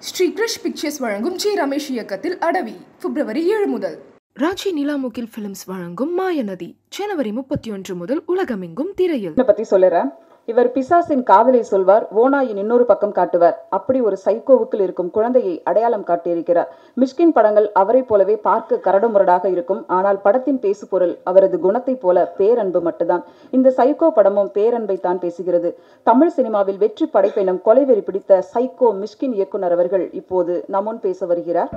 Sri Girish pictures வழங்கும் G Ramesh இயக்கத்தில் அடவி பிப்ரவரி 7 முதல். ராஜி நிலாமுகில் பிலிம்ஸ் வழங்கும் மாயநதி ஜனவரி 31 முதல் உலகமெங்கும் திரையில். பத்தி சொல்லுறேன். இவர் பிசாசின் காதலை சொல்வார், ஓனாயின் இன்னொரு பக்கம் காட்டுவார். அப்படி ஒரு சைக்கோவுக்குள் இருக்கும் குழந்தையை அடையாளம் காட்டியிருக்கிறார். மிஷ்கின் படங்கள் அவரை போலவே பார்க்க கரடுமுரடாக இருக்கும். ஆனால் படத்தின் பேசுபொருள் அவரது குணத்தை போல பேரன்பு மட்டும்தான். இந்த சைக்கோ படமும் பேரன்பை தான் பேசுகிறது. தமிழ் சினிமாவில் வெற்றி படைப்பெனும் கொலைவெறி பிடித்த சைக்கோ மிஷ்கின் இயக்குனர் அவர்கள் இப்போது நம்முன் பேச வருகிறார்.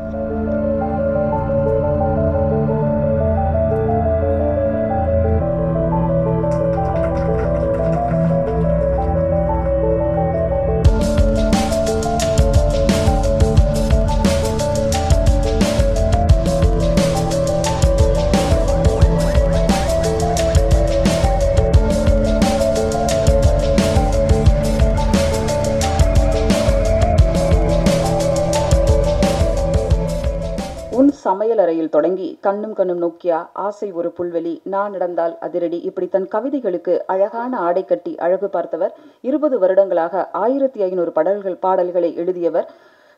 சமையல் அறையில் தொடங்கி கண்ணும் கண்ணும் நோக்கியா, ஆசை ஒரு புல்வெளி, நான் நடந்தால் அதிரடி, இப்படி தன் கவிதைகளுக்கு அழகான ஆடை கட்டி அழகு பார்த்தவர். 20 வருடங்களாக 1500 பாடல்களை எழுதியவர்.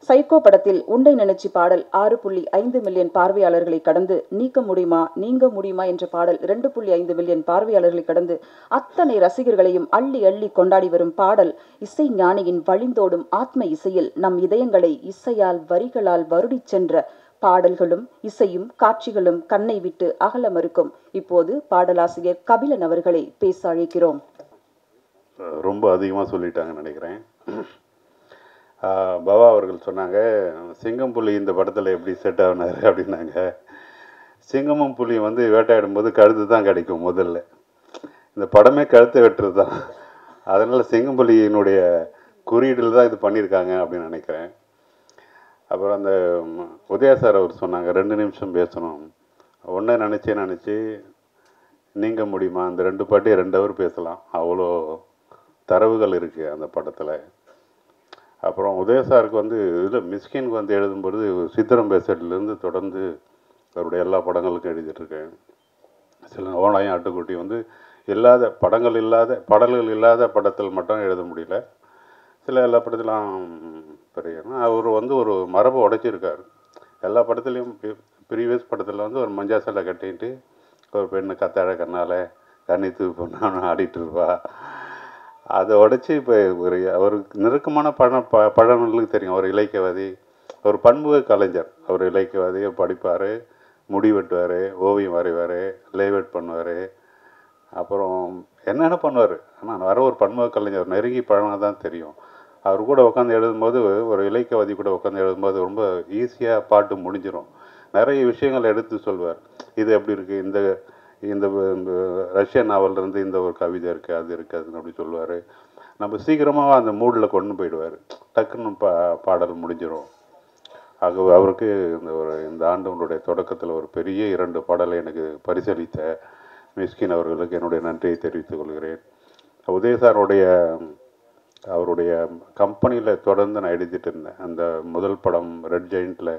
சைக்கோ படத்தில் உண்டை நினைச்சி பாடல் 6.5 மில்லியன் பார்வையாளர்களை கடந்து, நீங்க முடியுமா என்ற பாடல் 2.5 மில்லியன் பார்வையாளர்களை கடந்து அத்தனை ரசிகர்களையும் அள்ளி அள்ளி கொண்டாடி வரும் பாடல். இசை ஞானியின் வழிந்தோடும் ஆத்ம இசையில் நம் இதயங்களை இசையால் வரிகளால் வருடி சென்ற பாடல்களும் இசையும் காட்சிகளும் கண்ணை விட்டு அகல மறுக்கும். இப்போது பாடலாசிரியர் கபிலன் அவர்களை பேச அழைக்கிறோம். ரொம்ப அதிகமாக சொல்லிட்டாங்கன்னு நினைக்கிறேன். பவா அவர்கள் சொன்னாங்க, சிங்கம் புலி இந்த படத்தில் எப்படி செட் ஆகினார் அப்படின்னாங்க. சிங்கமும் புலி வேட்டையாடும் போது கழுத்து தான் கிடைக்கும். முதல்ல இந்த படமே கழுத்தை வெட்டுறது தான். அதனால் சிங்கம் புலியினுடைய குறியீடில் தான் இது பண்ணியிருக்காங்க அப்படின்னு நினைக்கிறேன். அப்புறம் அந்த உதயா சார் அவர் சொன்னாங்க, 2 நிமிஷம் பேசணும், ஒன்றை நினச்சி நீங்க முடியுமா, அந்த 2 பாட்டையும் 2 ஹவர் பேசலாம், அவ்வளோ தரவுகள் இருக்குது அந்த படத்தில். அப்புறம் உதயா சாருக்கு இதில் மிஸ்கினுக்கு எழுதும்பொழுது சித்திரம் பேசட்லேருந்து தொடர்ந்து அவருடைய எல்லா படங்களுக்கும் எழுதிட்டுருக்கேன். சில ஓனாயும் ஆட்டுக்குட்டி இல்லாத பாடல்கள் இல்லாத படத்தில் மட்டும் எழுத முடியல. சில எல்லா படத்திலும் பெரிய அவர் ஒரு மரபை உடைச்சிருக்கார். எல்லா படத்துலையும் ப்ரீவியஸ் படத்தில் ஒரு மஞ்சா சட்டை கட்டிட்டு ஒரு பெண்ணு கத்தாழ கண்ணால் கண்ணித்து பொண்ணு ஆடிட்டு இருப்பா. அதை உடைச்சி இப்போ அவருக்கு நெருக்கமான பழங்களுக்கு தெரியும். அவர் இலக்கியவாதி, ஒரு பண்புக கலைஞர். அவர் இலக்கியவாதி, படிப்பார், முடி வெட்டுவார், ஓவியம் வரைவார், லேவேட் பண்ணுவார், அப்புறம் என்னென்ன பண்ணுவார். ஆனால் ஒரு பன்முக கலைஞர், நெருங்கி பழகினா தான் தெரியும். அவர் கூட உட்காந்து எழுதும்போது, ஒரு இலக்கியவாதி கூட உட்காந்து எழுதும்போது ரொம்ப ஈஸியாக பாட்டு முடிஞ்சிடும். நிறைய விஷயங்கள் எடுத்து சொல்வார். இது எப்படி இருக்குது, இந்த இந்த ரஷ்யன் நாவல்லேருந்து இந்த ஒரு கவிதை இருக்குது, அது இருக்குது அப்படி சொல்லுவார். நம்ம சீக்கிரமாக அந்த மூடில் கொண்டு போயிடுவார். டக்குன்னு பாடல் முடிஞ்சிடும். ஆகவே அவருக்கு இந்த ஆண்டு தொடக்கத்தில் ஒரு பெரிய 2 பாடலை எனக்கு பரிசளித்த மிஸ்கின் அவர்களுக்கு என்னுடைய நன்றியை தெரிவித்துக் கொள்கிறேன். உதயசாருடைய அவருடைய கம்பெனியில் தொடர்ந்து நான் எழுதிட்டு இருந்தேன். அந்த முதல் படம் ரெட் ஜெயிண்டில்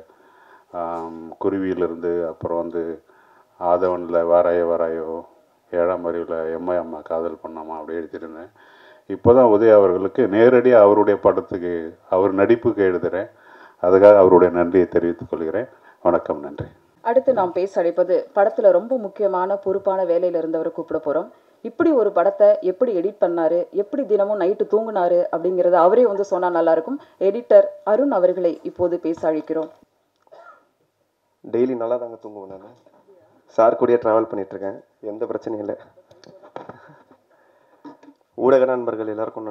குருவியிலிருந்து, அப்புறம் ஆதவனில் வாராயோ, 7ஆம் அறிவில் எம்ஐ அம்மா காதல் பண்ணாமா அப்படி எழுதியிருந்தேன். இப்போ தான் உதயா அவர்களுக்கு நேரடியாக அவருடைய படத்துக்கு, அவர் நடிப்புக்கு எழுதுகிறேன். அதுக்காக அவருடைய நன்றியை தெரிவித்துக் கொள்கிறேன். வணக்கம், நன்றி. அடுத்து நாம் பேச அழைப்பது படத்தில் ரொம்ப முக்கியமான பொறுப்பான வேலையில் இருந்தவரை கூப்பிட போகிறோம். இப்படி ஒரு படத்தை எப்படி எடிட் பண்ணாரு, எப்படி தினமும் நைட்டு தூங்குனாரு அப்படிங்கிறத அவரே சொன்னால் நல்லாயிருக்கும். எடிட்டர் அருண் அவர்களை இப்போது பேச அழைக்கிறோம். டெய்லி நல்லா தாங்க தூங்குவேன். நான் சார் கூடயே ட்ராவல் பண்ணிகிட்ருக்கேன், எந்த பிரச்சனையும் இல்லை. ஊடக நண்பர்கள் எல்லாருக்கும்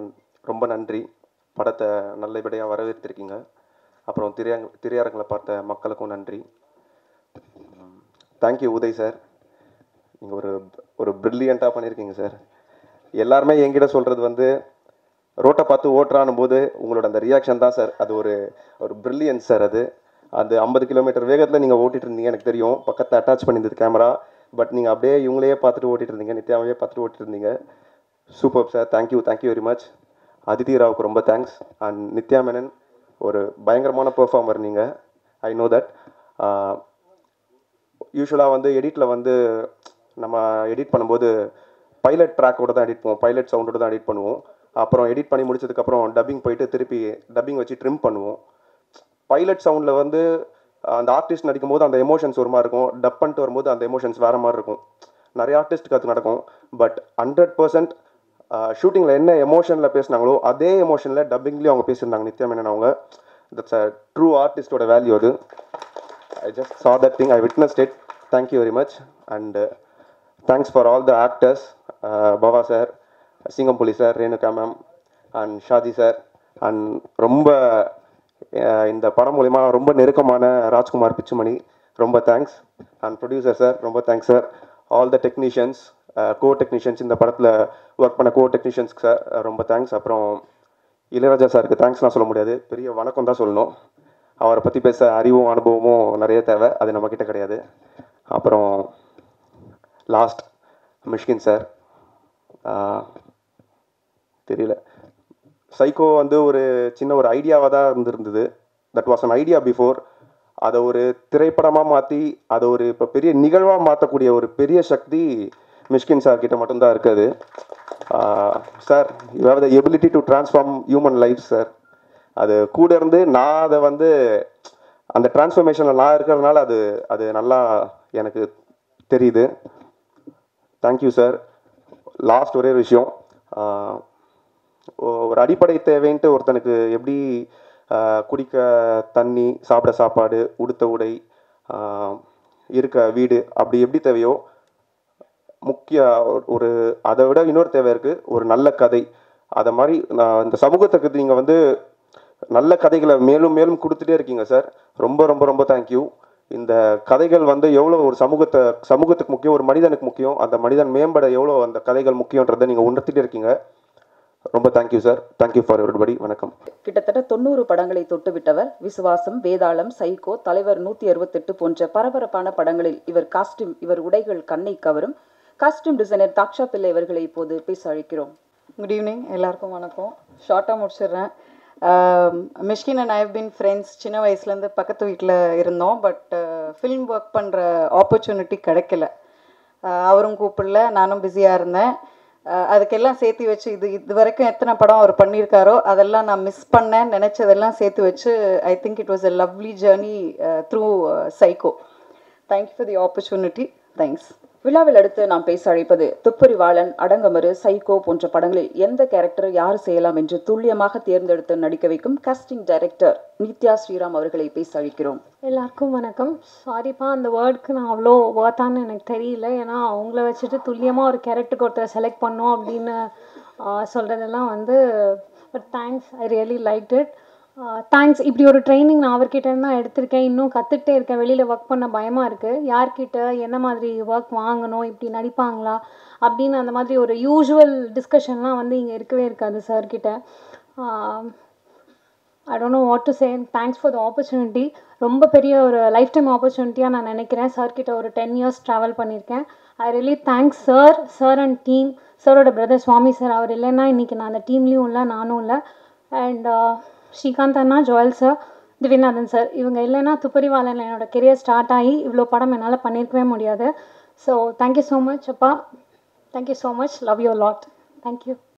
ரொம்ப நன்றி. படத்தை நல்லபடியாக வரவேற்றிருக்கீங்க. அப்புறம் திரையரங்களை பார்த்த மக்களுக்கும் நன்றி. தேங்க்யூ உதய் சார், நீங்கள் ஒரு பிரில்லியண்ட்டாக பண்ணியிருக்கீங்க சார். எல்லாருமே என்கிட்ட சொல்கிறது ரோட்டை பார்த்து ஓட்டுறானும் போது உங்களோட அந்த ரியாக்ஷன் தான் சார், அது ஒரு பிரில்லியன்ஸ் சார். அது 50 கிலோமீட்டர் வேகத்தில் நீங்கள் ஓட்டிகிட்டு இருந்தீங்க, எனக்கு தெரியும். பக்கத்தில் அட்டாச் பண்ணியிருந்தது கேமரா. பட் நீங்கள் அப்படியே இவங்களையே பார்த்துட்டு ஓட்டிகிட்டு இருந்தீங்க, நித்யாவையே பார்த்துட்டு ஓட்டிகிட்டு இருந்தீங்க. Super sir, thank you very much. Aditi ராவுக்கு ரொம்ப தேங்க்ஸ். அண்ட் நித்யா மேனன் ஒரு பயங்கரமான பெர்ஃபார்மர் நீங்கள், ஐ நோ தட். யூஸ்வலாக எடிட்டில் நம்ம எடிட் பண்ணும்போது பைலட் ட்ராக்கோட தான் எடிட் பண்ணுவோம், பைலட் சவுண்டோட தான் எடிட் பண்ணுவோம். அப்புறம் எடிட் பண்ணி முடிச்சதுக்கப்புறம் டப்பிங் போயிட்டு திருப்பி டப்பிங் வச்சு ட்ரிம் பண்ணுவோம். பைலட் சவுண்டில் வந்து அந்த ஆர்டிஸ்ட் நடிக்கும் போது அந்த எமோஷன்ஸ் ஒரு மாதிரி இருக்கும், டப் பண்ணிட்டு வரும்போது அந்த எமோஷன்ஸ் வேறு மாதிரி இருக்கும். நிறைய ஆர்டிஸ்ட்டுக்கு அது நடக்கும். பட் 100% ஷூட்டிங்கில் என்ன எமோஷனில் பேசினாங்களோ அதே எமோஷனில் டப்பிங்லேயும் அவங்க பேசியிருந்தாங்க. நித்யா மேனன் அவங்க, தட்ஸ் அ ட்ரூ ஆர்டிஸ்டோட வேல்யூ அது. I just saw that thing, I witnessed it. Thank you very much. And thanks for all the actors, Bava sir, Singampuli sir, Renuka ma'am, and Shadi sir. And ரொம்ப இந்த படம் மூலிமா ரொம்ப நெருக்கமான ராஜ்குமார் பிச்சுமணி, ரொம்ப thanks. And producer sir, ரொம்ப thanks sir. All the technicians, co technicians, இந்த படத்தில் ஒர்க் பண்ண கோ டெக்னீஷியன்ஸ்க்கு சார் ரொம்ப தேங்க்ஸ். அப்புறம் இளையராஜா சாருக்கு தேங்க்ஸ்லாம் சொல்ல முடியாது, பெரிய வணக்கம் தான் சொல்லணும். அவரை பற்றி பேச அறிவும் அனுபவமும் நிறைய தேவை, அது நம்மக்கிட்ட கிடையாது. அப்புறம் லாஸ்ட் மிஷ்கின் சார், தெரியல, சைக்கோ வந்து ஒரு சின்ன ஒரு ஐடியாவாக தான் இருந்திருந்தது. That was an idea before. அதை ஒரு திரைப்படமாக மாற்றி அதை ஒரு இப்போ பெரிய நிகழ்வாக மாற்றக்கூடிய ஒரு பெரிய சக்தி மிஷ்கின் சார் கிட்ட மட்டும்தான் இருக்குது. Sir, you have the ability to transform human life sir. அது கூட இருந்து நான் அதை வந்து அந்த டிரான்ஸ்ஃபர்மேஷனில் நான் இருக்கிறதுனால அது அது நல்லா எனக்கு தெரியுது. Thank you sir. லாஸ்ட் ஒரே விஷயம், ஒரு அடிப்படை தேவைன்ட்டு ஒருத்தனுக்கு எப்படி குடிக்க தண்ணி, சாப்பிட சாப்பாடு, உடுத்த உடை, இருக்க வீடு, அப்படி எப்படி தேவையோ முக்கிய ஒரு அதை விட இன்னொரு தேவை இருக்குது, ஒரு நல்ல கதை. அதை மாதிரி இந்த சமூகத்துக்கு நீங்கள் வந்து நல்ல கதைகளை மேலும் மேலும் கொடுத்துட்டே இருக்கீங்க சார். ரொம்ப ரொம்ப ரொம்ப தேங்க்யூ. இந்த கதைகள் வந்து எவ்வளோ ஒரு சமூகத்துக்கு முக்கியம், ஒரு மனிதனுக்கு முக்கியம், அந்த மனிதன் மேம்பட எவ்வளோ அந்த கதைகள் முக்கியன்றதை நீங்கள் உணர்த்திட்டே இருக்கீங்க. ரொம்ப thank you sir. Thank you for everybody. வணக்கம். கிட்டத்தட்ட 90 படங்களை தொட்டுவிட்டவர். விசுவாசம், வேதாளம், சைக்கோ, தலைவர் 168 போன்ற பரபரப்பான படங்களில் இவர் உடைகள் கண்ணை கவரும். காஸ்டியூம் டிசைனர் தாக்ஷா பிள்ளை இவர்களை இப்போது பேச அழைக்கிறோம். குட் ஈவினிங், எல்லாருக்கும் வணக்கம். ஷார்ட்டாக முடிச்சிடுறேன். Mysskin and I have been friends. சின்ன வயசுலேருந்து பக்கத்து வீட்டில் இருந்தோம். பட் ஃபிலிம் ஒர்க் பண்ணுற ஆப்பர்ச்சுனிட்டி கிடைக்கல. அவரும் கூப்பிடல, நானும் பிஸியாக இருந்தேன். அதுக்கெல்லாம் சேர்த்து வச்சு இது வரைக்கும் எத்தனை படம் அவர் பண்ணியிருக்காரோ அதெல்லாம் நான் மிஸ் பண்ணேன், நினச்சதெல்லாம் சேர்த்து வச்சு I think it was a lovely journey through psycho. Thank you for the opportunity. Thanks. விழாவில் அடுத்து நாம் பேச அழைப்பது துப்பறிவாளன், அடங்கமறு, சைக்கோ போன்ற படங்களில் எந்த கேரக்டர் யார் செய்யலாம் என்று துல்லியமாக தேர்ந்தெடுத்து நடிக்க வைக்கும் காஸ்டிங் டைரக்டர் நித்யா ஸ்ரீராம் அவர்களை பேச அழைக்கிறோம். எல்லாருக்கும் வணக்கம். சாரிப்பா, அந்த வேர்டுக்கு நான் அவ்வளோ ஒர்த்தான்னு எனக்கு தெரியல. ஏன்னா அவங்கள வச்சுட்டு துல்லியமாக ஒரு கேரக்டருக்கு ஒருத்தர் செலக்ட் பண்ணோம் அப்படின்னு சொல்கிறதெல்லாம் வந்து, but thanks, I really like it. Thanks. இப்படி ஒரு ட்ரைனிங் நான் அவர்கிட்ட தான் எடுத்திருக்கேன். இன்னும் கற்றுக்கிட்டே இருக்கேன். வெளியில் ஒர்க் பண்ண பயமாக இருக்குது. யார்கிட்ட என்ன மாதிரி ஒர்க் வாங்கணும், இப்படி நடிப்பாங்களா அப்படின்னு அந்த மாதிரி ஒரு யூஷுவல் டிஸ்கஷன்லாம் வந்து இங்கே இருக்கவே இருக்காது சார்கிட்ட. I don't know what to say. Thanks for the opportunity. ரொம்ப பெரிய ஒரு லைஃப் டைம் ஆப்பர்ச்சுனிட்டியாக நான் நினைக்கிறேன். சார்கிட்ட ஒரு 10 years ட்ராவல் பண்ணியிருக்கேன். I really thanks sir and team. சாரோட பிரதர் சுவாமி சார், அவர் இல்லைன்னா இன்றைக்கி நான் அந்த டீம்லேயும் இல்லை, நானும் இல்லை. And Srikanth Anna, Joel sir, Divyanathan sir, இவங்க இல்லைன்னா துப்பறிவாளன் என்னோட கெரியர் ஸ்டார்ட் ஆகி இவ்வளோ படம் என்னால் பண்ணியிருக்கவே முடியாது. ஸோ தேங்க்யூ ஸோ மச் அப்பா. Thank you so much. Love you lot. Thank you.